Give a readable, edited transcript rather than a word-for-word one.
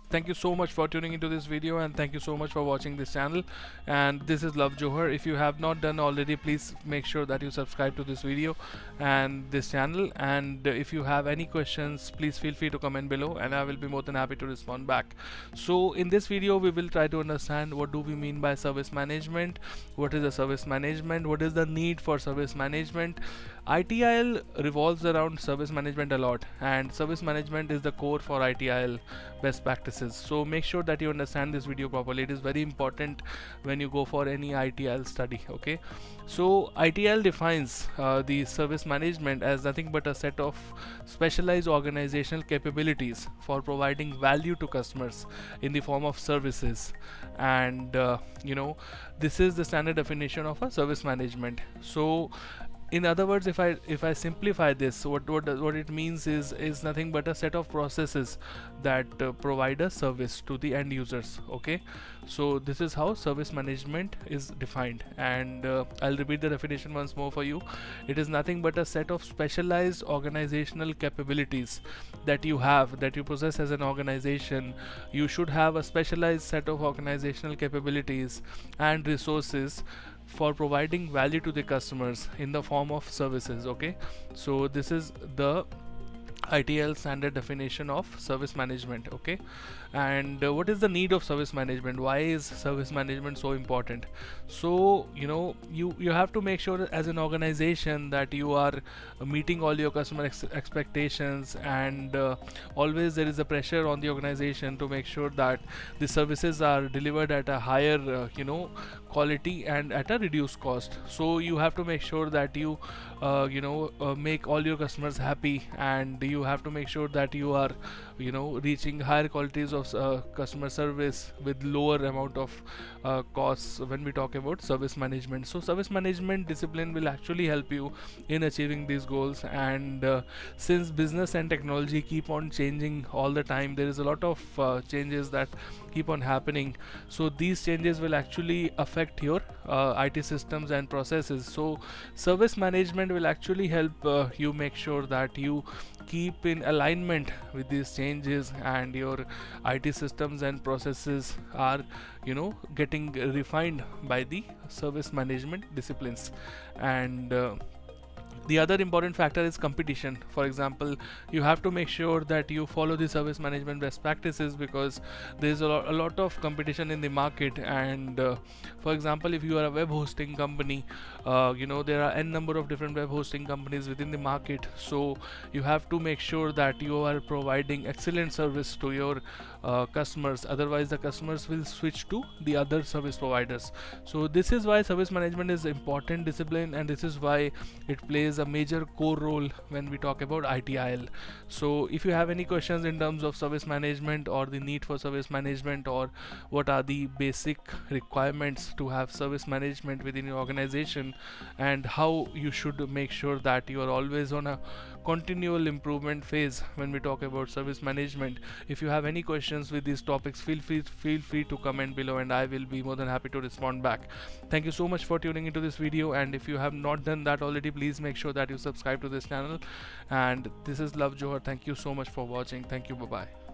thank you so much for tuning into this video, and thank you so much for watching this channel. And this is Love Johar. If you have not done already, please make sure that you subscribe to this video and this channel. And if you have any questions, please feel free to comment below, and I will be more than happy to respond back. So in this video, we will try to understand what do we mean by service management, what is the service management, what is the need for service management. ITIL revolves around service management a lot, and service management is the core for ITIL best practices. So make sure that you understand this video properly. It is very important when you go for any ITIL study. Okay, so ITIL defines the service management as nothing but a set of specialized organizational capabilities for providing value to customers in the form of services. And this is the standard definition of a service management. So in other words, if I simplify this, what it means is nothing but a set of processes that provide a service to the end users. Okay, so this is how service management is defined, and I'll repeat the definition once more for you. It is nothing but a set of specialized organizational capabilities that you possess as an organization. You should have a specialized set of organizational capabilities and resources for providing value to the customers in the form of services. Okay, so this is the ITL standard definition of service management. Okay, and what is the need of service management? Why is service management so important? So you have to make sure as an organization that you are meeting all your customer expectations, and always there is a pressure on the organization to make sure that the services are delivered at a higher quality and at a reduced cost. So you have to make sure that you make all your customers happy, and you have to make sure that you are reaching higher qualities of customer service with lower amount of costs when we talk about service management. So service management discipline will actually help you in achieving these goals. And since business and technology keep on changing all the time, there is a lot of changes that keep on happening. So these changes will actually affect your IT systems and processes. So service management will actually help you make sure that you keep in alignment with these changes, and your IT systems and processes are getting refined by the service management disciplines. And the other important factor is competition. For example, you have to make sure that you follow the service management best practices, because there is a lot of competition in the market. And for example, if you are a web hosting company, there are n number of different web hosting companies within the market. So you have to make sure that you are providing excellent service to your customers, otherwise the customers will switch to the other service providers. So this is why service management is important discipline, and this is why it plays a major core role when we talk about ITIL. So if you have any questions in terms of service management, or the need for service management, or what are the basic requirements to have service management within your organization, and how you should make sure that you are always on a continual improvement phase when we talk about service management, if you have any questions with these topics, feel free to comment below, and I will be more than happy to respond back. Thank you so much for tuning into this video, and if you have not done that already, please make sure that you subscribe to this channel. And this is Love Johar. Thank you so much for watching. Thank you. Bye bye.